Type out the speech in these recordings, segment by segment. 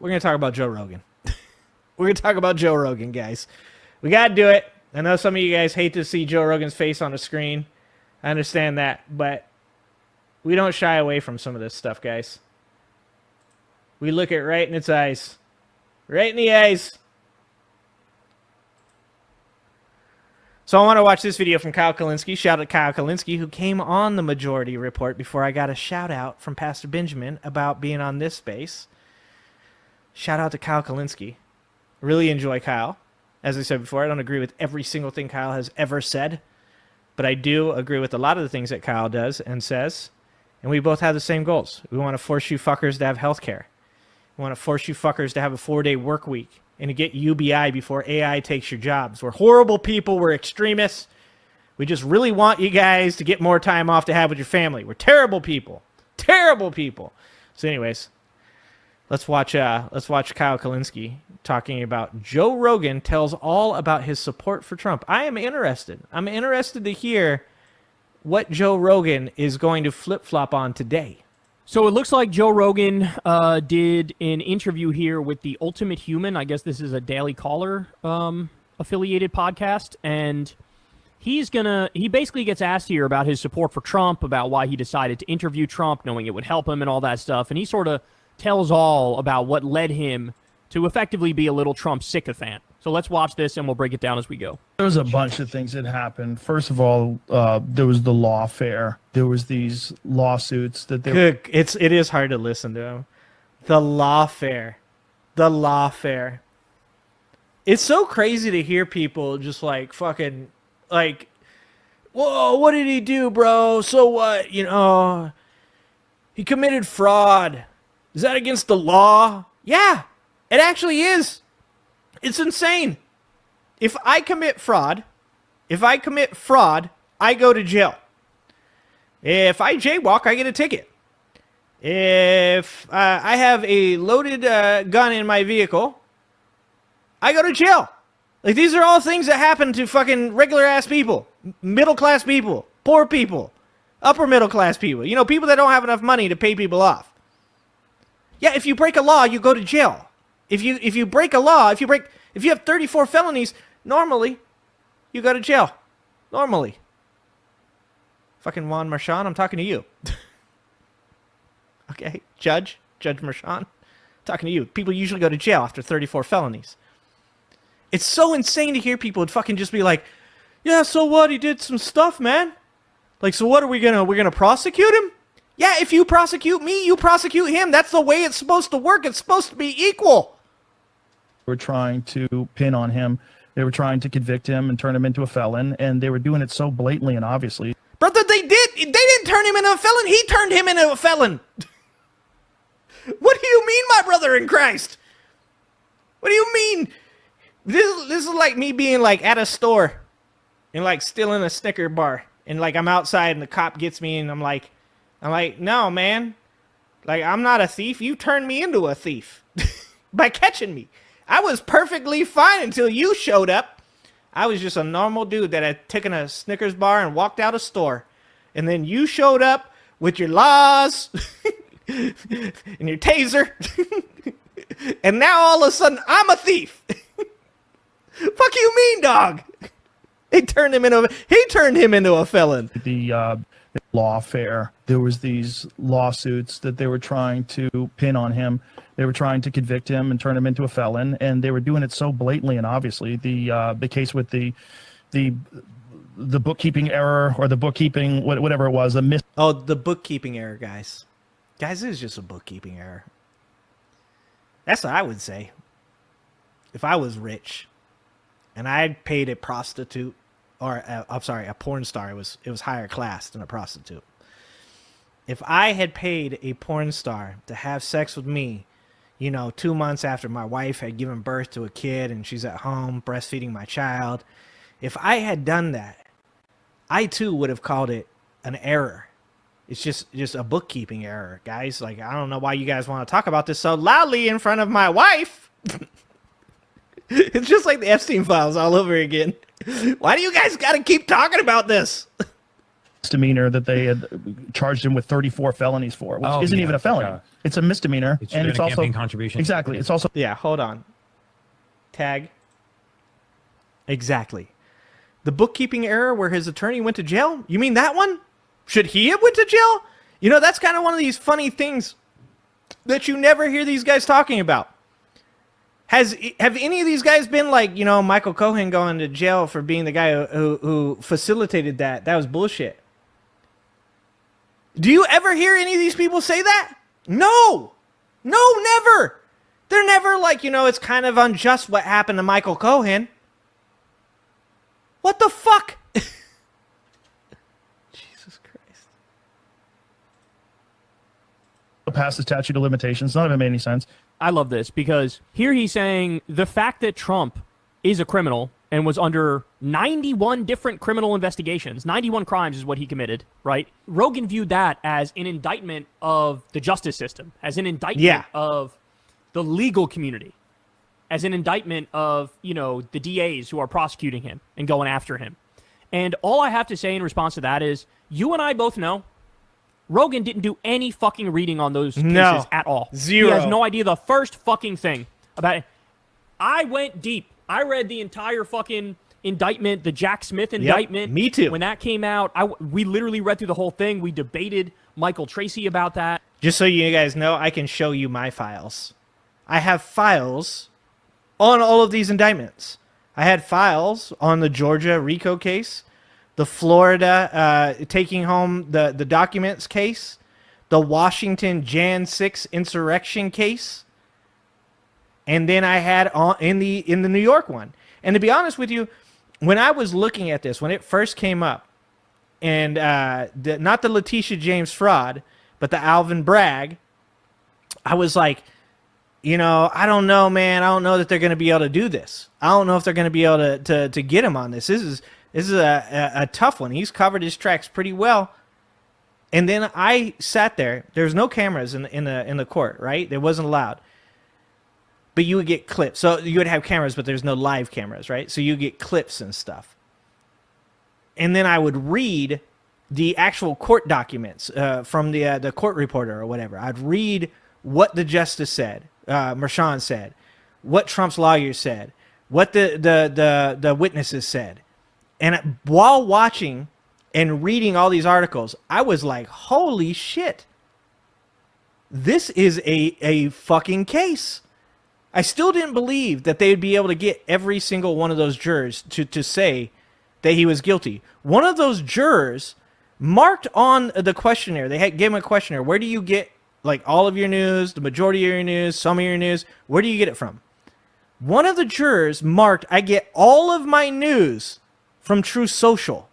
we're going to talk about Joe Rogan. We're going to talk about Joe Rogan, guys. We got to do it. I know some of you guys hate to see Joe Rogan's face on the screen. I understand that, but we don't shy away from some of this stuff, guys. We look it right in its eyes. Right in the eyes. So I want to watch this video from Kyle Kulinski. Shout out to Kyle Kulinski, who came on the Majority Report before I got a shout out from Pastor Benjamin about being on this space. Shout out to Kyle Kulinski. Really enjoy Kyle. As I said before, I don't agree with every single thing Kyle has ever said, but I do agree with a lot of the things that Kyle does and says, and we both have the same goals. We want to force you fuckers to have health care. We want to force you fuckers to have a 4-day work week and to get UBI before AI takes your jobs. We're horrible people. We're extremists. We just really want you guys to get more time off to have with your family. We're terrible people. Terrible people. So anyways, let's watch Kyle Kulinski talking about Joe Rogan tells all about his support for Trump. I am interested. I'm interested to hear what Joe Rogan is going to flip-flop on today. So it looks like Joe Rogan did an interview here with the Ultimate Human. I guess this is a Daily Caller affiliated podcast. And he basically gets asked here about his support for Trump, about why he decided to interview Trump, knowing it would help him and all that stuff. And he sort of tells all about what led him to effectively be a little Trump sycophant. So let's watch this and we'll break it down as we go. There was a bunch of things that happened. First of all, there was the lawfare. There was these lawsuits that they it is hard to listen to him. The lawfare. The lawfare. It's so crazy to hear people just like fucking like, whoa, what did he do, bro? So what? You know, he committed fraud. Is that against the law? Yeah, it actually is. It's insane. If I commit fraud, I go to jail. If I jaywalk, I get a ticket. If I have a loaded gun in my vehicle, I go to jail. Like, these are all things that happen to fucking regular-ass people. Middle-class people. Poor people. Upper-middle-class people. You know, people that don't have enough money to pay people off. Yeah, if you break a law, you go to jail. If you break a law, if you have 34 felonies, normally you go to jail. Normally. Fucking Juan Marchand, I'm talking to you. Okay, Judge Marchand, talking to you. People usually go to jail after 34 felonies. It's so insane to hear people would fucking just be like, yeah, so what? He did some stuff, man. Like, so what are we're gonna prosecute him? Yeah, if you prosecute me, you prosecute him. That's the way it's supposed to work. It's supposed to be equal. were trying to pin on him. They were trying to convict him and turn him into a felon, and they were doing it so blatantly and obviously. Brother, they didn't turn him into a felon. He turned him into a felon. What do you mean, my brother in Christ? What do you mean? This is like me being like at a store and like stealing a Snicker bar, and like I'm outside and the cop gets me and I'm like, no, man. Like, I'm not a thief. You turned me into a thief by catching me. I was perfectly fine until you showed up. I was just a normal dude that had taken a Snickers bar and walked out a store. And then you showed up with your laws and your taser. And now all of a sudden, I'm a thief. Fuck you mean, dog? He turned him into a felon. The lawfare. There was these lawsuits that they were trying to pin on him. They were trying to convict him and turn him into a felon, and they were doing it so blatantly and obviously. The case with the bookkeeping error, or the bookkeeping whatever it was, the bookkeeping error, guys. Guys, it was just a bookkeeping error. That's what I would say. If I was rich and I paid a prostitute, or a porn star, it was higher class than a prostitute. If I had paid a porn star to have sex with me, 2 months after my wife had given birth to a kid and she's at home breastfeeding my child, if I had done that, I too would have called it an error. It's just a bookkeeping error, guys. Like, I don't know why you guys want to talk about this so loudly in front of my wife. It's just like the Epstein files all over again. Why do you guys got to keep talking about this? misdemeanor that they had charged him with 34 felonies for, which isn't even a felony. It's a misdemeanor, and it's also contribution. Exactly. It's also Hold on. Tag. Exactly. The bookkeeping error where his attorney went to jail? You mean that one? Should he have went to jail? You know, that's kind of one of these funny things that you never hear these guys talking about. Have any of these guys been like, you know, Michael Cohen going to jail for being the guy who facilitated that? That was bullshit. Do you ever hear any of these people say that? No, never. They're never like, you know, it's kind of unjust what happened to Michael Cohen. What the fuck? Jesus Christ. past the statute of limitations. None of it made any sense. I love this because here he's saying the fact that Trump is a criminal and was under 91 different criminal investigations, 91 crimes is what he committed, right? Rogan viewed that as an indictment of the justice system, as an indictment of the legal community, as an indictment of, you know, the DAs who are prosecuting him and going after him. And all I have to say in response to that is, you and I both know Rogan didn't do any fucking reading on those cases at all. Zero. He has no idea the first fucking thing about it. I went deep. I read the entire fucking indictment, the Jack Smith indictment. Me too. When that came out, we literally read through the whole thing. We debated Michael Tracy about that. Just so you guys know, I can show you my files. I have files on all of these indictments. I had files on the Georgia RICO case, the Florida taking home the documents case, the Washington Jan 6 insurrection case, and then I had in the New York one. And to be honest with you, when I was looking at this, when it first came up, and not the Letitia James fraud, but the Alvin Bragg, I was like, you know, I don't know, man. I don't know that they're going to be able to do this. I don't know if they're going to be able to get him on this. This is a tough one. He's covered his tracks pretty well. And then I sat there. There was no cameras in the court, right? It wasn't allowed. But you would get clips. So you would have cameras, but there's no live cameras, right? So you get clips and stuff. And then I would read the actual court documents from the court reporter or whatever. I'd read what the justice said, Mershon said, what Trump's lawyer said, what the witnesses said. And while watching and reading all these articles, I was like, holy shit. This is a fucking case. I still didn't believe that they would be able to get every single one of those jurors to say that he was guilty. One of those jurors marked on the questionnaire. They gave him a questionnaire. Where do you get like all of your news, the majority of your news, some of your news? Where do you get it from? One of the jurors marked, I get all of my news from True Social.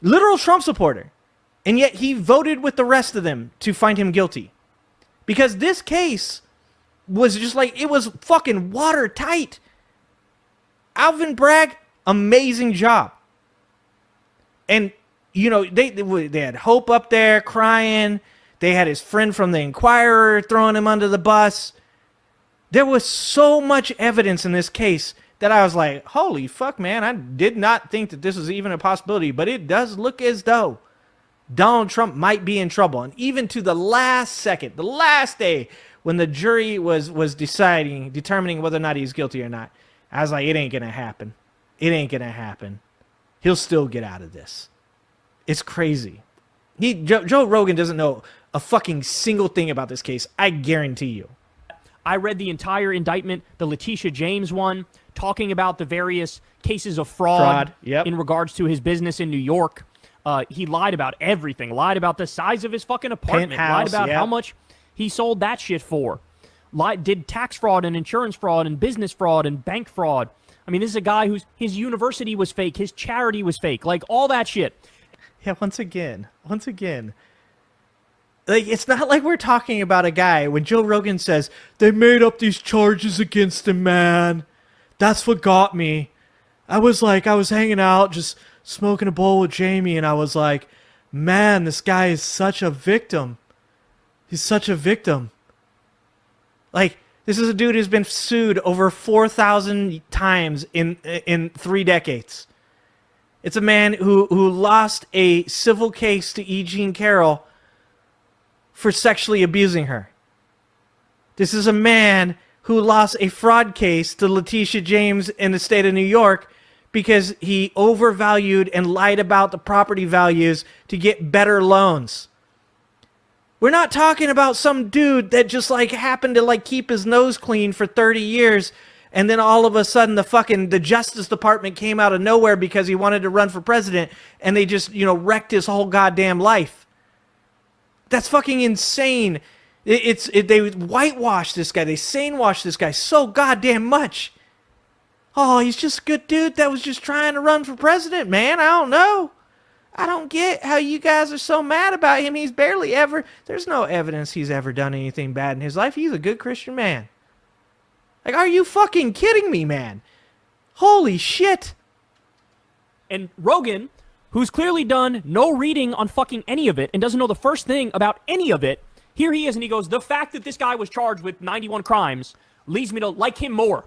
Literal Trump supporter. And yet he voted with the rest of them to find him guilty. Because this case was just like, it was fucking watertight. Alvin Bragg, amazing job. And, you know, they had Hope up there crying. They had his friend from the Inquirer throwing him under the bus. There was so much evidence in this case that I was like, holy fuck, man. I did not think that this was even a possibility, but it does look as though Donald Trump might be in trouble. And even to the last second, the last day, when the jury was determining whether or not he's guilty or not, I was like, it ain't going to happen. It ain't going to happen. He'll still get out of this. It's crazy. Joe Rogan doesn't know a fucking single thing about this case. I guarantee you. I read the entire indictment, the Letitia James one, talking about the various cases of fraud in regards to his business in New York. He lied about everything. Lied about the size of his fucking apartment. Penthouse, lied about how much he sold that shit for. Did tax fraud and insurance fraud and business fraud and bank fraud. I mean, this is a guy his university was fake. His charity was fake. Like, all that shit. Yeah, once again, like, it's not like we're talking about a guy when Joe Rogan says, they made up these charges against him, man. That's what got me. I was hanging out, just smoking a bowl with Jamie, and I was like, man, this guy is such a victim. He's such a victim. Like, this is a dude who's been sued over 4,000 times in 3 decades. It's a man who lost a civil case to E. Jean Carroll for sexually abusing her. This is a man who lost a fraud case to Letitia James in the state of New York because he overvalued and lied about the property values to get better loans. We're not talking about some dude that just like happened to like keep his nose clean for 30 years and then all of a sudden the Justice Department came out of nowhere because he wanted to run for president and they just, wrecked his whole goddamn life. That's fucking insane. They whitewashed this guy. They sane-washed this guy so goddamn much. Oh, he's just a good dude that was just trying to run for president, man. I don't know. I don't get how you guys are so mad about him. He's barely ever... There's no evidence he's ever done anything bad in his life. He's a good Christian man. Like, are you fucking kidding me, man? Holy shit. And Rogan, who's clearly done no reading on fucking any of it and doesn't know the first thing about any of it, here he is and he goes, the fact that this guy was charged with 91 crimes leads me to like him more.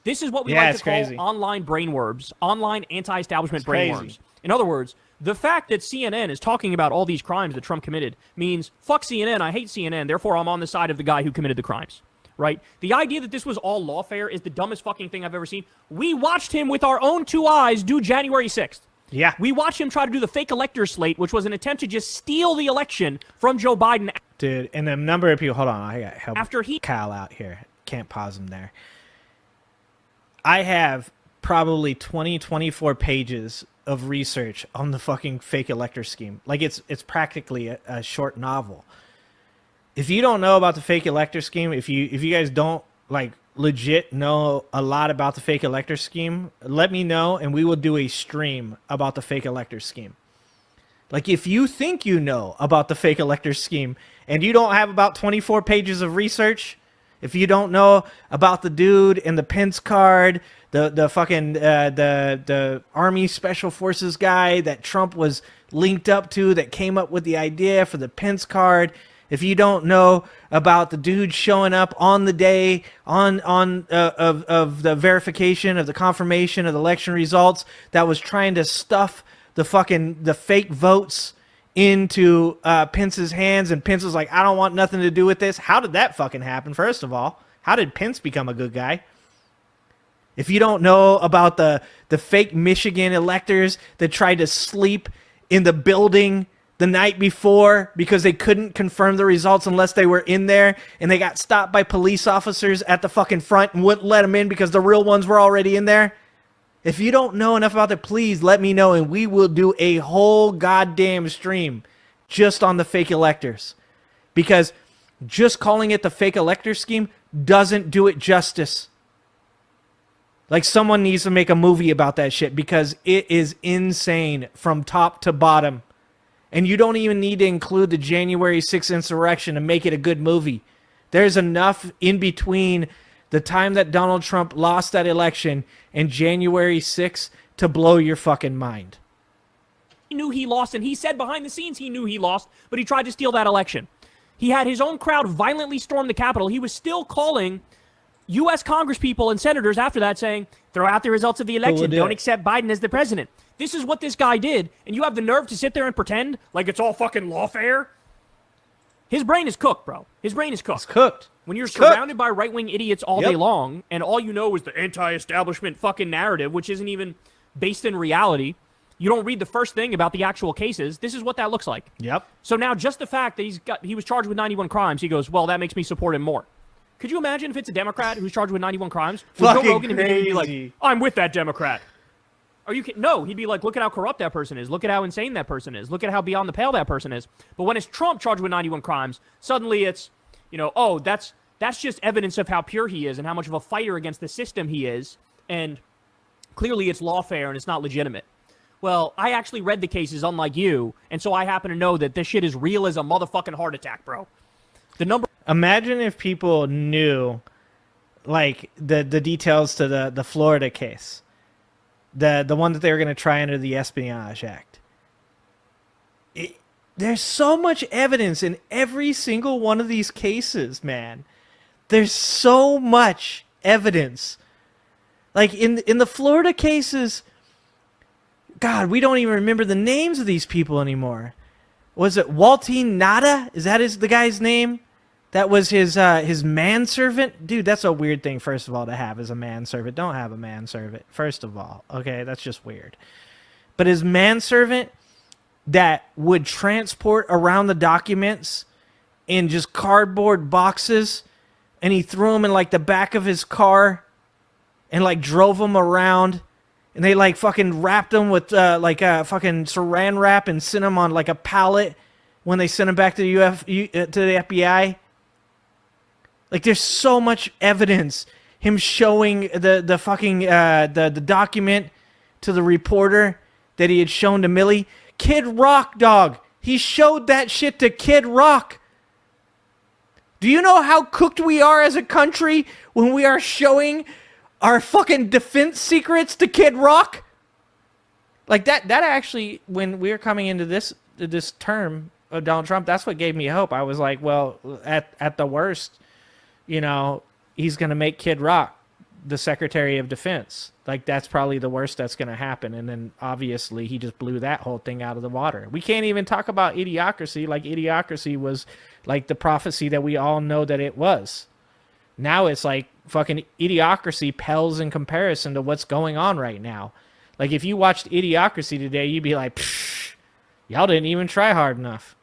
This is what we like to call online brainworms, online anti-establishment brainworms. In other words, the fact that CNN is talking about all these crimes that Trump committed means, fuck CNN, I hate CNN, therefore I'm on the side of the guy who committed the crimes. Right? The idea that this was all lawfare is the dumbest fucking thing I've ever seen. We watched him with our own two eyes do January 6th. Yeah. We watched him try to do the fake elector slate, which was an attempt to just steal the election from Joe Biden. Dude, and a number of people... Hold on, I got help after Kyle out here. Can't pause him there. I have probably 24 pages of research on the fucking fake elector scheme. Like, it's practically a short novel. If you don't know about the fake elector scheme, if you guys don't, like, legit know a lot about the fake elector scheme, let me know, and we will do a stream about the fake elector scheme. Like, if you think you know about the fake elector scheme, and you don't have about 24 pages of research, if you don't know about the dude in the Pence card, the fucking the Army Special Forces guy that Trump was linked up to that came up with the idea for the Pence card, if you don't know about the dude showing up on the day of the verification of the confirmation of the election results that was trying to stuff the fake votes into Pence's hands, and Pence was like, I don't want nothing to do with this. How did that fucking happen, first of all? How did Pence become a good guy? If you don't know about the fake Michigan electors that tried to sleep in the building the night before because they couldn't confirm the results unless they were in there, and they got stopped by police officers at the fucking front and wouldn't let them in because the real ones were already in there. If you don't know enough about it, please let me know, and we will do a whole goddamn stream just on the fake electors. Because just calling it the fake elector scheme doesn't do it justice. Like, someone needs to make a movie about that shit because it is insane from top to bottom. And you don't even need to include the January 6th insurrection to make it a good movie. There's enough in between the time that Donald Trump lost that election and January 6th to blow your fucking mind. He knew he lost, and he said behind the scenes he knew he lost, but he tried to steal that election. He had his own crowd violently storm the Capitol. He was still calling U.S. congresspeople and senators after that saying, throw out the results of the election. Don't accept Biden as the president. This is what this guy did, and you have the nerve to sit there and pretend like it's all fucking lawfare? His brain is cooked, bro. His brain is cooked. It's cooked. When you're surrounded by right-wing idiots all day long, and all you know is the anti-establishment fucking narrative, which isn't even based in reality, you don't read the first thing about the actual cases, this is what that looks like. Yep. So now just the fact that he was charged with 91 crimes, he goes, well, that makes me support him more. Could you imagine if it's a Democrat who's charged with 91 crimes? Would Joe Rogan immediately be like, I'm with that Democrat? Are you kidding? No, he'd be like, look at how corrupt that person is. Look at how insane that person is. Look at how beyond the pale that person is. But when it's Trump charged with 91 crimes, suddenly it's, oh, that's just evidence of how pure he is and how much of a fighter against the system he is. And clearly it's lawfare and it's not legitimate. Well, I actually read the cases unlike you, and so I happen to know that this shit is real as a motherfucking heart attack, bro. Imagine if people knew, like, the details to the Florida case. The one that they were going to try under the Espionage Act. There's so much evidence in every single one of these cases, man. There's so much evidence. Like, in the Florida cases, God, we don't even remember the names of these people anymore. Was it Waltine Nada? Is that the guy's name? That was his manservant? Dude, that's a weird thing, first of all, to have as a manservant. Don't have a manservant, first of all. Okay, that's just weird. But his manservant that would transport around the documents in just cardboard boxes, and he threw them in like the back of his car and like drove them around, and they like fucking wrapped them with like fucking saran wrap and sent them on like a pallet when they sent them back to the to the FBI. Like, there's so much evidence. Him showing the fucking the document to the reporter that he had shown to Millie. Kid Rock, dog. He showed that shit to Kid Rock. Do you know how cooked we are as a country when we are showing our fucking defense secrets to Kid Rock? Like, that actually, when we were coming into this term of Donald Trump, that's what gave me hope. I was like, well, at the worst, you know, he's going to make Kid Rock the Secretary of Defense. Like, that's probably the worst that's going to happen. And then, obviously, he just blew that whole thing out of the water. We can't even talk about Idiocracy like Idiocracy was, like, the prophecy that we all know that it was. Now it's like fucking Idiocracy pales in comparison to what's going on right now. Like, if you watched Idiocracy today, you'd be like, psh, y'all didn't even try hard enough.